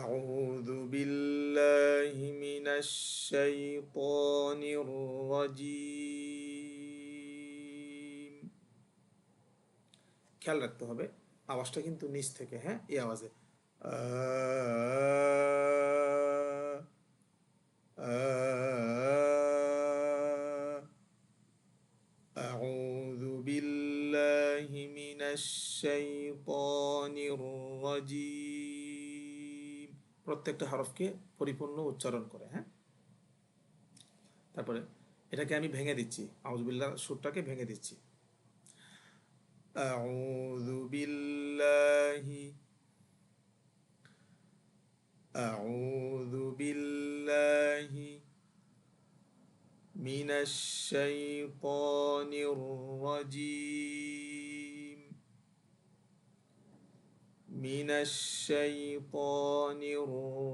أعوذ بالله من الشيطان الرجيم খেয়াল রাখতে হবে আওয়াজটা কিন্তু নিচ থেকে, হ্যাঁ, এই আওয়াজে আ আ أعوذ بالله من الشيطان الرجيم প্রত্যেকটা হরফকে পরিপূর্ণ উচ্চারণ করে, হ্যাঁ। তারপরে এটাকে আমি ভেঙে দিচ্ছি, আউযুবিল্লাহ সুরটাকে ভেঙে দিচ্ছি। আউযু বিল্লাহি আউযু বিল্লাহি মিনাশ শাইতানির রাজীম মিনাশ শাইতানির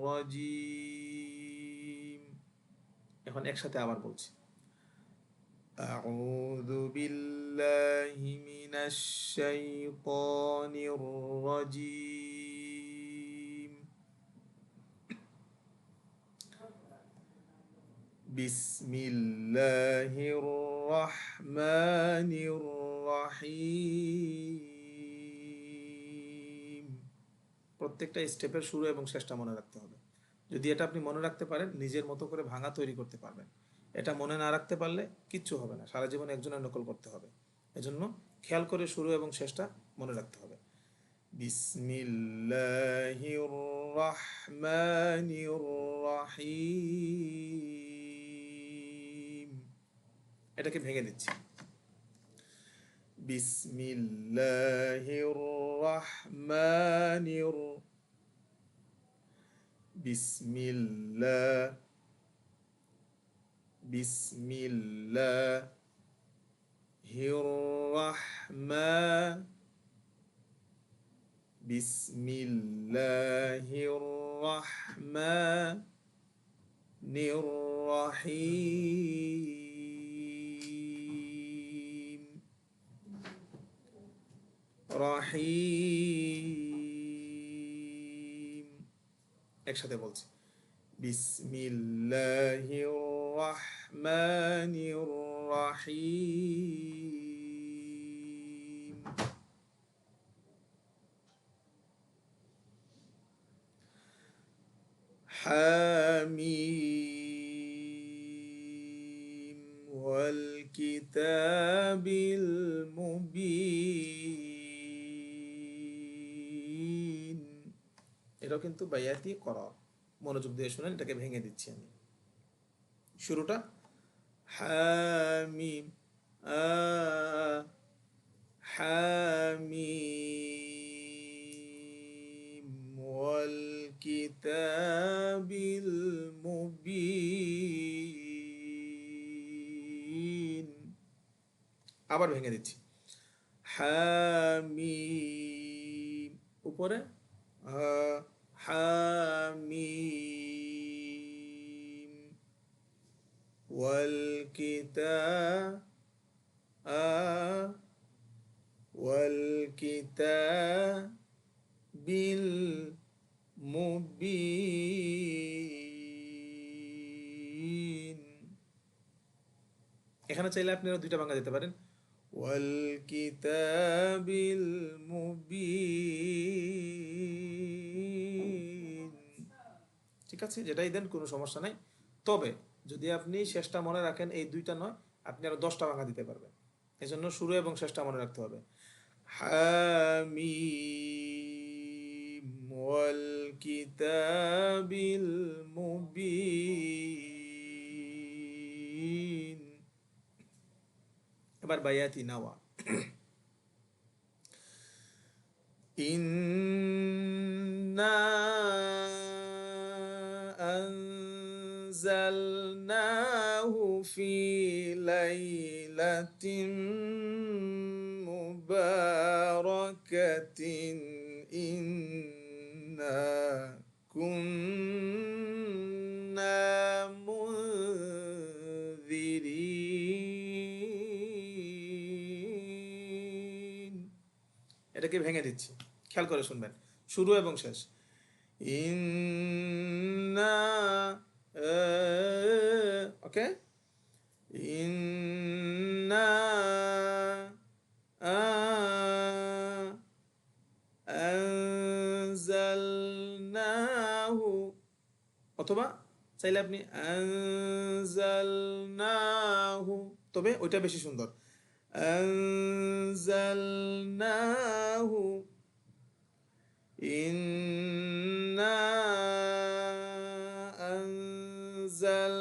রাজীম। এখন একসাথে আবার বলছি, أعوذ بالله من الشيطان الرجيم بسم الله الرحمن الرحيم। প্রত্যেকটা স্টেপের শুরু এবং শেষটা মনে রাখতে হবে। যদি এটা আপনি মনে রাখতে পারেন, নিজের মতো করে ভাঙা তৈরি করতে পারবেন। এটা মনে না রাখতে পারলে কিচ্ছু হবে না, সারা জীবন একজনের নকল করতে হবে। এজন্য খেয়াল করে শুরু এবং শেষটা মনে রাখতে হবে। বিসমিল্লাহির রহমানির রহিম। এটাকে ভেঙে দিচ্ছি। বিসমিল্লাহির রহমানির বিসমিল্লাহ বিসমিল্লাহির রহমান বিসমিল্লাহির রহমানির রহিম রহিম। একসাথে বলছি, বিসমিল্লাহির রহমানির রহিম। حميم والكتاب المبين। এটাও কিন্তু বায়াতি করা, মনোযোগ দিয়ে শুনেন। এটাকে ভেঙে দিচ্ছি আমি। শুরুটা হামিম হামিম ওয়াল কিতাবিল মুবিন। আবার ভেঙে দিচ্ছি, হামিম উপরে হামিম والكتاب المبين। এখানে চাইলে আপনারা দুইটা বাংলা দিতে পারেন, والكتاب المبين। ঠিক আছে, যেটাই দেন কোনো সমস্যা নাই। তবে যদি আপনি শেষটা মনে রাখেন, এই দুইটা নয়, আপনি আরো 10টা বাংলা দিতে পারবেন। এই জন্য শুরু এবং শেষটা মনে রাখতে হবে। হামিম ওয়াল কিতাবিল মুবিন। এবার বায়াতি নাওয়া। ইন্না আনজালনাহু ফি লাইলাতিন মুবারাকাতিন ইন্না কুন্না মুনযিরিন। এটাকে ভেঙে দিচ্ছি, খেয়াল করে শুনবেন, শুরু এবং শেষ। ইন্না ওকে, ইন্না আনজালনাহু, অথবা চাইলে আপনি আনজালনাহু, তবে ওইটা বেশি সুন্দর। আনজালনাহু ইন্না আনজালনাহু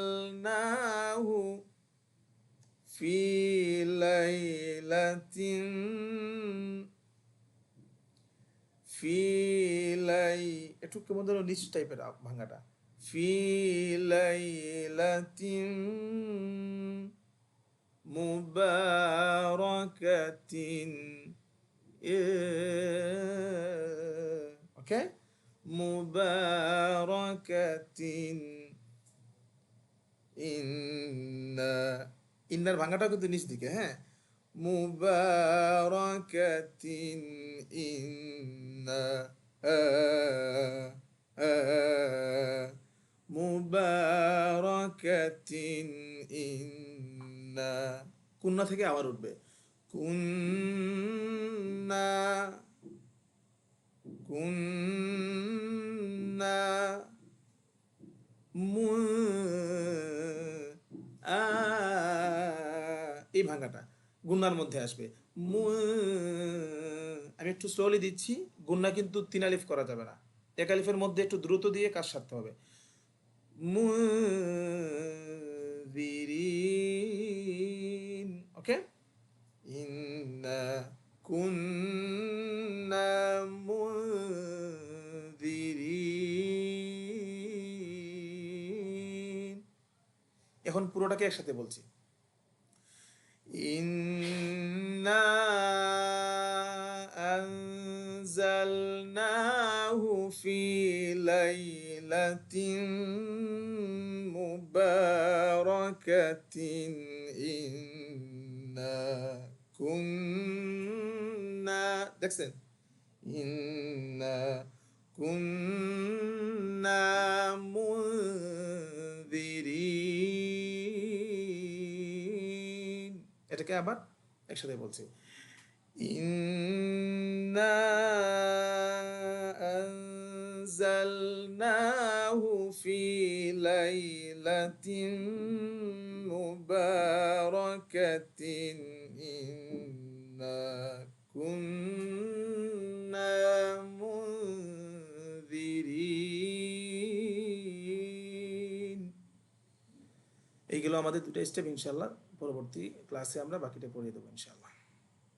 ফি লাইলাতিন, ফি লাই, একটু কেমন ধরো নিচ টাইপের ভাঙাটা, ফি লাইলাতিন মুবারাকাতিন, ওকে, মুবারাকাতিন, ইন্না, ইন্নার ভাঙাটাও কিন্তু নিচ দিকে, হ্যাঁ, মুবারাকাতিন, ইন্না মুবারাকাতিন, ইন্না, কুন্না থেকে আবার উঠবে, কুন্না, কুন্না এই ভাঙাটা গুন্নার মধ্যে আসবে। আমি একটু স্লোলি দিচ্ছি, গুন্না কিন্তু তিন আলিফ করা যাবে না, এক আলিফের মধ্যে একটু দ্রুত দিয়ে কাজ সারতে হবে। মুনজিরিন, ওকে, ইন্না কুন্না মুনজিরিন। এখন পুরোটাকে একসাথে বলছি, ইন্না আনজালনাহু ফি লাইলাতিন মুবারাকাতিন, ইন্না কুন্না, দেখছেন, ইন্না কুন্না মুনজিরিন। এটাকে আবার একসাথে বলছি, ইন্না আনজালনাহু ফি লাইলাতিন মুবারাকাতিন, ইন্না কুন্না মুনজিরিন। এইগুলো আমাদের দুটো স্টেপ, ইনশাল্লাহ পরবর্তী ক্লাসে আমরা বাকিটা পড়িয়ে দেবো ইনশাল্লাহ।